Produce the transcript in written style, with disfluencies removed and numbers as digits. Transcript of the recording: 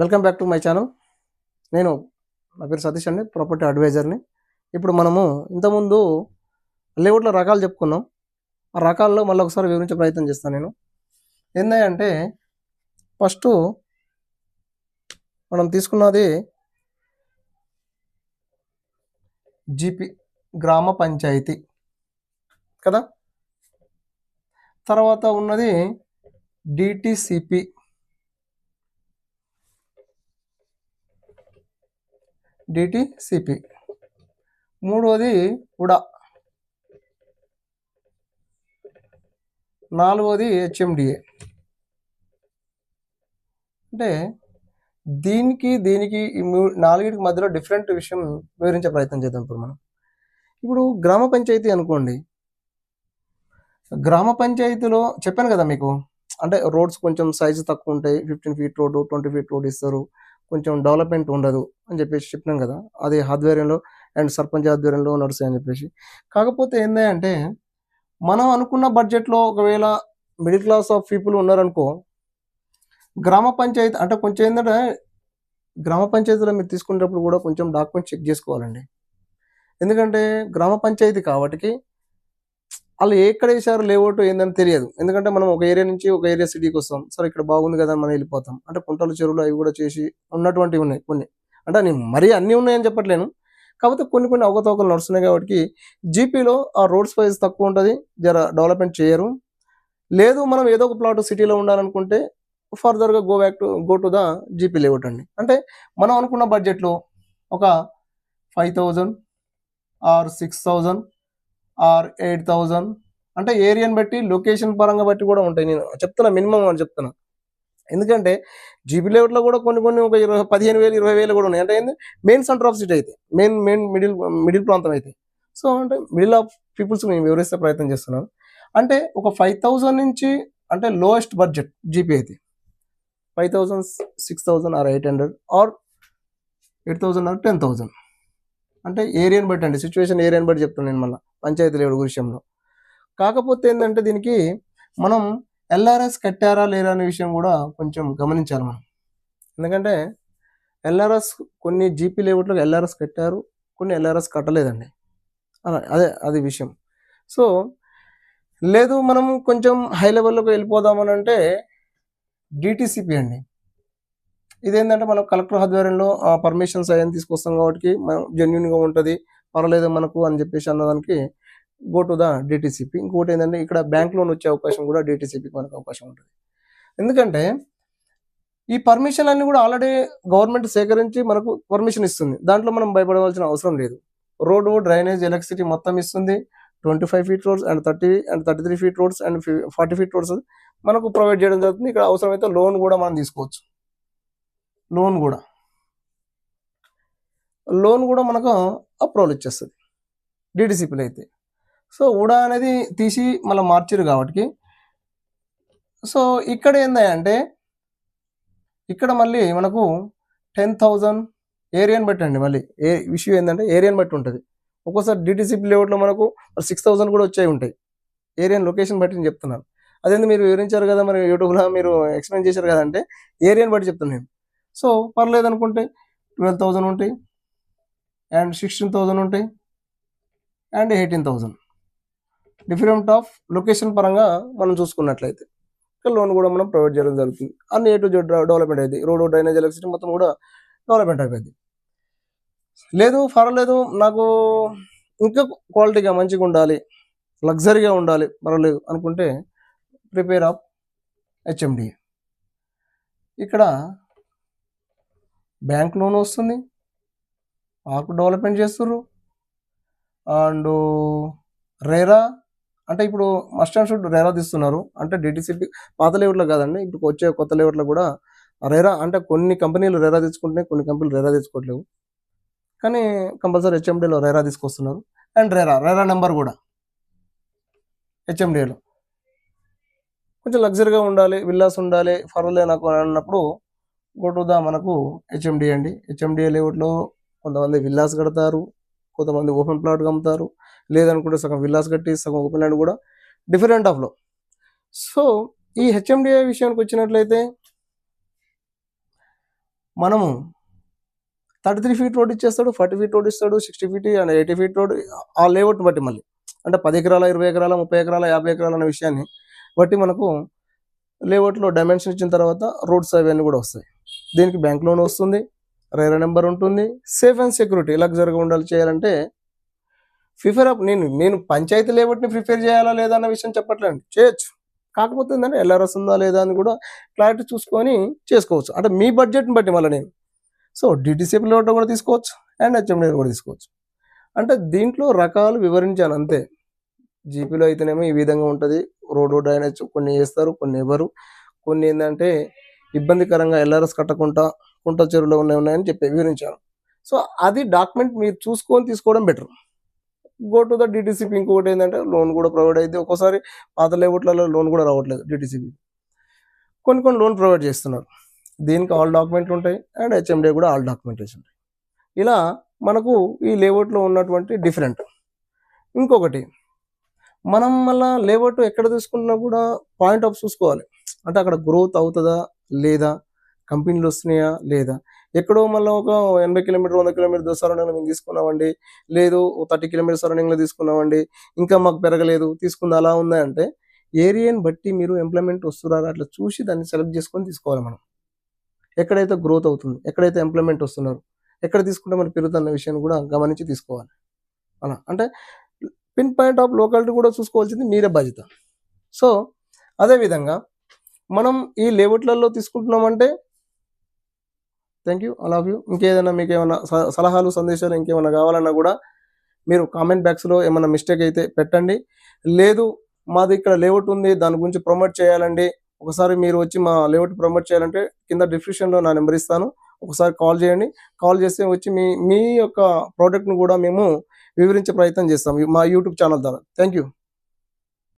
Welcome back to my channel. నేను నా పేరు సతీష్ అండి, ప్రాపర్టీ అడ్వైజర్ని. ఇప్పుడు మనము ఇంతకుముందు లేఅవుట్ల రకాలు చెప్పుకున్నాం. ఆ రకాల్లో మళ్ళీ ఒకసారి వివరించే ప్రయత్నం చేస్తాను. నేను ఏంటంటే ఫస్ట్ మనం తీసుకున్నది జీపీ, గ్రామ పంచాయతీ కదా. తర్వాత ఉన్నది డిటిసిపి, మూడవది ఉడా, నాలుగవది హెచ్ఎండిఏ. అంటే దీనికి ఈ నాలుగిటికి మధ్యలో డిఫరెంట్ విషయం వివరించే ప్రయత్నం చేద్దాం. ఇప్పుడు గ్రామ పంచాయతీ అనుకోండి, గ్రామ పంచాయతీలో చెప్పాను కదా మీకు, అంటే రోడ్స్ కొంచెం సైజు తక్కువ ఉంటాయి, 15 feet రోడ్డు 20 feet రోడ్ ఇస్తారు, కొంచెం డెవలప్మెంట్ ఉండదు అని చెప్పేసి చెప్పినాం కదా. అది ఆధ్వర్యంలో అండ్ సర్పంచ్ ఆధ్వర్యంలో నడుస్తాయి అని చెప్పేసి. కాకపోతే ఏంటంటే మనం అనుకున్న బడ్జెట్లో ఒకవేళ మిడిల్ క్లాస్ ఆఫ్ పీపుల్ ఉన్నారనుకో, గ్రామ పంచాయతీ అంటే కొంచెం ఏంటంటే గ్రామ పంచాయతీలో మీరు తీసుకునేటప్పుడు కూడా కొంచెం డాక్యుమెంట్ చెక్ చేసుకోవాలండి. ఎందుకంటే గ్రామ పంచాయతీ కాబట్టి వాళ్ళు ఎక్కడ వేసారు లేఅవుట్ ఏందని తెలియదు. ఎందుకంటే మనం ఒక ఏరియా నుంచి ఒక ఏరియా సిటీకి వస్తాం, సరే ఇక్కడ బాగుంది కదా మనం వెళ్ళిపోతాం. అంటే కుంటలు చెరువులు అవి కూడా చేసి ఉన్నటువంటివి ఉన్నాయి కొన్ని. అంటే నేను మరీ అన్నీ ఉన్నాయని చెప్పట్లేను, కాకపోతే కొన్ని అవకతవకలు నడుస్తున్నాయి. కాబట్టి జీపీలో ఆ రోడ్స్ ప్రైస్ తక్కువ ఉంటుంది, జర డెవలప్మెంట్ చేయరు. లేదు మనం ఏదో ఒక ప్లాట్ సిటీలో ఉండాలనుకుంటే ఫర్దర్గా go to the GP layout అండి. అంటే మనం అనుకున్న బడ్జెట్లో ఒక 5,000 ఆర్ 6,000 ఆర్ 8,000, అంటే ఏరియాని బట్టి లొకేషన్ పరంగా బట్టి కూడా ఉంటాయి. నేను చెప్తున్నా మినిమం అని చెప్తున్నా. ఎందుకంటే జీపీ లేఅవుట్లో కూడా కొన్ని ఒక 15,000 20,000 కూడా ఉన్నాయి. అంటే ఏంది మెయిన్ సెంటర్ ఆఫ్ సిటీ అయితే, మెయిన్ మిడిల్ ప్రాంతం అయితే. సో అంటే మిడిల్ ఆఫ్ పీపుల్స్ నేను వివరిస్తే ప్రయత్నం చేస్తున్నాను. అంటే ఒక 5,000 నుంచి అంటే లోయెస్ట్ బడ్జెట్ జీపీ అయితే 5,000, 6,000 ఆర్ 800 ఆర్ 8,000 ఆర్ 10,000. అంటే ఏరియాని బట్టి అండి, సిచ్యువేషన్ ఏరియాని బట్టి చెప్తాను నేను మళ్ళీ పంచాయతీ లేఅవుట్ విషయంలో. కాకపోతే ఏంటంటే దీనికి మనం ఎల్ఆర్ఎస్ కట్టారా లేదా అనే విషయం కూడా కొంచెం గమనించాలి మనం. ఎందుకంటే ఎల్ఆర్ఎస్ కొన్ని జీపీ లేఅవుట్లకు ఎల్ఆర్ఎస్ కట్టారు, కొన్ని ఎల్ఆర్ఎస్ కట్టలేదండి. అది విషయం. సో లేదు మనం కొంచెం హై లెవెల్లోకి వెళ్ళిపోదామని అంటే డిటిసిపి అండి. ఇదేంటంటే మనం కలెక్టర్ ఆధ్వర్యంలో పర్మిషన్స్ అయ్యని తీసుకొస్తాం కాబట్టి మనం జెన్యున్గా ఉంటుంది, పర్వాలేదు మనకు అని చెప్పేసి అన్నదానికి గో టు ద డిటిసిపి. ఇంకోటి ఏంటంటే ఇక్కడ బ్యాంక్ లోన్ వచ్చే అవకాశం కూడా డిటిసిపికి మనకు అవకాశం ఉంటుంది. ఎందుకంటే ఈ పర్మిషన్ అన్ని కూడా ఆల్రెడీ గవర్నమెంట్ సేకరించి మనకు పర్మిషన్ ఇస్తుంది, దాంట్లో మనం భయపడవలసిన అవసరం లేదు. రోడ్డు, డ్రైనేజ్, ఎలక్ట్రిసిటీ మొత్తం ఇస్తుంది. 25 feet roads and 30 and 33 feet roads and 40 feet roads మనకు ప్రొవైడ్ చేయడం జరుగుతుంది. ఇక్కడ అవసరమైతే లోన్ కూడా మనం తీసుకోవచ్చు. లోన్ కూడా మనకు అప్రూవల్ ఇచ్చేస్తుంది డిటిసిపిలో అయితే. సో ఉడా అనేది తీసి మళ్ళీ మార్చారు కాబట్టి. సో ఇక్కడ ఏంటంటే ఇక్కడ మళ్ళీ మనకు 10,000 ఏరియాని బట్టి అండి. మళ్ళీ విషయం ఏంటంటే ఏరియాని బట్టి ఉంటుంది. ఒక్కోసారి డిటిసిపి లేఅవుట్లో మనకు 6,000 కూడా వచ్చాయి ఉంటాయి, ఏరియాని లొకేషన్ బట్టి నేను చెప్తున్నాను. అదేంటి మీరు వివరించారు కదా, మరి యూట్యూబ్లో మీరు ఎక్స్ప్లెయిన్ చేశారు కదా, అంటే ఏరియాని బట్టి చెప్తాను నేను. సో పర్లేదు అనుకుంటే 12,000 ఉంటాయి అండ్ 16,000 ఉంటాయి అండ్ 18,000. డిఫరెంట్ ఆఫ్ లొకేషన్ పరంగా మనం చూసుకున్నట్లయితే లోన్ కూడా మనం ప్రొవైడ్ చేయడం జరుగుతుంది. అన్ని ఏ టు జెడ్ డెవలప్మెంట్ అయింది, రోడ్డు, డ్రైనేజ్, ఎలక్ట్రిసిటీ మొత్తం కూడా డెవలప్మెంట్ అయిపోయింది. లేదు పర్వాలేదు నాకు ఇంకా క్వాలిటీగా మంచిగా ఉండాలి, లగ్జరీగా ఉండాలి, పర్వాలేదు అనుకుంటే ప్రిపేర్ ఆఫ్ హెచ్ఎండిఏ. ఇక్కడ బ్యాంక్ లోన్ వస్తుంది, పార్క్ డెవలప్మెంట్ చేస్తుర్రు. అండ్ రేరా అంటే ఇప్పుడు మస్ట్ అండ్ షుడ్ రేరా తీస్తున్నారు. అంటే డిటిసిపి పాత లేఅవుట్లో కాదండి, ఇప్పుడు వచ్చే కొత్త లేఅవుట్లో కూడా రేరా. అంటే కొన్ని కంపెనీలు రేరా తెచ్చుకుంటున్నాయి, కొన్ని కంపెనీలు రేరా తెచ్చుకోవట్లేవు, కానీ కంపల్సరీ హెచ్ఎండిలో రేరా తీసుకొస్తున్నారు. అండ్ రేరా నెంబర్ కూడా హెచ్ఎండిలో కొంచెం లగ్జరీగా ఉండాలి, విల్లాస్ ఉండాలి, పర్వాలే నాకు అన్నప్పుడు గోటుదా మనకు హెచ్ఎండి అండి. హెచ్ఎండిఏ లేఅవుట్లో కొంతమంది విల్లాస్ కడతారు, కొంతమంది ఓపెన్ ప్లాట్ అమ్ముతారు, లేదనుకుంటే సగం విల్లాస్ కట్టి సగం ఓపెన్ ల్యాండ్ కూడా డిఫరెంట్ ఆఫ్లో. సో ఈ హెచ్ఎండిఏ విషయానికి వచ్చినట్లయితే మనము 33 ఫీట్ రోడ్ ఇచ్చేస్తాడు, 40 ఫీట్ రోడ్ ఇస్తాడు, 60 ఫీట్ అండ్ 80 ఫీట్ రోడ్ ఆ లేఅవుట్ బట్టి మళ్ళీ అంటే 10 ఎకరాల 20 ఎకరాల 30 ఎకరాల 50 ఎకరాల అనే విషయాన్ని బట్టి మనకు లేఅవుట్లో డైమెన్షన్ ఇచ్చిన తర్వాత రోడ్స్ అవన్నీ కూడా వస్తాయి. దీనికి బ్యాంక్ లోన్ వస్తుంది, రేరా నెంబర్ ఉంటుంది, సేఫ్ అండ్ సెక్యూరిటీ లగ్జరీగా ఉండాలి చేయాలంటే ప్రిఫర్ నేను పంచాయతీ లేఅవుట్ని ప్రిఫర్ చేయాలా లేదా అన్న విషయం చెప్పట్లేదు, చేయొచ్చు. కాకపోతే ఏంటంటే ఎల్ఆర్ఎస్ ఉందా లేదా అని కూడా క్లారిటీ చూసుకొని చేసుకోవచ్చు. అంటే మీ బడ్జెట్ని బట్టి మళ్ళీ నేను సో డిటిసిపి లేఅవుట్ కూడా తీసుకోవచ్చు అండ్ హెచ్ఎండి కూడా తీసుకోవచ్చు. అంటే దీంట్లో రకాలు వివరించాను అంతే. జీపీలో అయితేనేమో ఈ విధంగా ఉంటుంది, రోడ్డు డ్రైనేజ్ కొన్ని వేస్తారు, కొన్ని ఎవరు, కొన్ని ఏంటంటే ఇబ్బందికరంగా ఎల్ఆర్ఎస్ కట్టకుండా కుంట చెరువులో ఉన్నాయని చెప్పి వివరించాను. సో అది డాక్యుమెంట్ మీరు చూసుకొని తీసుకోవడం better. Go to the DTCP. ఇంకొకటి ఏంటంటే లోన్ కూడా ప్రొవైడ్ అయితే ఒక్కోసారి పాత లేఅవుట్లలో లోన్ కూడా రావట్లేదు డిటిసిపి, కొన్ని లోన్ ప్రొవైడ్ చేస్తున్నారు. దీనికి ఆల్ డాక్యుమెంట్లు ఉంటాయి అండ్ హెచ్ఎండి కూడా ఆల్ డాక్యుమెంటేషన్ ఉంటాయి. ఇలా మనకు ఈ లేఅవుట్లో ఉన్నటువంటి డిఫరెంట్. ఇంకొకటి మనం మళ్ళీ లేఅవుట్ ఎక్కడ తీసుకున్నా కూడా పాయింట్ ఆఫ్ చూసుకోవాలి. అంటే అక్కడ గ్రోత్ అవుతుందా లేదా, కంపెనీలు వస్తున్నాయా లేదా. ఎక్కడో మళ్ళీ ఒక 80 కిలోమీటర్ 100 కిలోమీటర్ సరౌండింగ్లో మేము తీసుకున్నామండి, లేదు 30 కిలోమీటర్ సరౌండింగ్లో తీసుకున్నామండి, ఇంకా మాకు పెరగలేదు తీసుకుంది అలా ఉందా అంటే ఏరియాని బట్టి మీరు ఎంప్లాయ్మెంట్ వస్తున్నారా అట్లా చూసి దాన్ని సెలెక్ట్ చేసుకొని తీసుకోవాలి. మనం ఎక్కడైతే గ్రోత్ అవుతుంది, ఎక్కడైతే ఎంప్లాయ్మెంట్ వస్తున్నారు, ఎక్కడ తీసుకుంటే మనకి పెరుగుతున్న విషయాన్ని కూడా గమనించి తీసుకోవాలి. అలా అంటే పిన్ పాయింట్ ఆఫ్ లోకాలిటీ కూడా చూసుకోవాల్సింది మీరే బాధ్యత. సో అదేవిధంగా మనం ఈ లేఅవుట్లలో తీసుకుంటున్నామంటే thank you, I love you. ఇంకేదైనా మీకు ఏమైనా సలహాలు సందేశాలు ఇంకేమైనా కావాలన్నా కూడా మీరు కామెంట్ బాక్స్లో ఏమైనా మిస్టేక్ అయితే పెట్టండి. లేదు మాది ఇక్కడ లేఅవుట్ ఉంది దాని గురించి ప్రమోట్ చేయాలండి, ఒకసారి మీరు వచ్చి మా లేఅవుట్ ప్రమోట్ చేయాలంటే కింద డిస్క్రిప్షన్లో నా నెంబర్ ఇస్తాను, ఒకసారి కాల్ చేయండి. కాల్ చేస్తే వచ్చి మీ యొక్క ప్రోడక్ట్ను కూడా మేము వివరించే ప్రయత్నం చేస్తాం మా యూట్యూబ్ ఛానల్ ద్వారా. Thank you.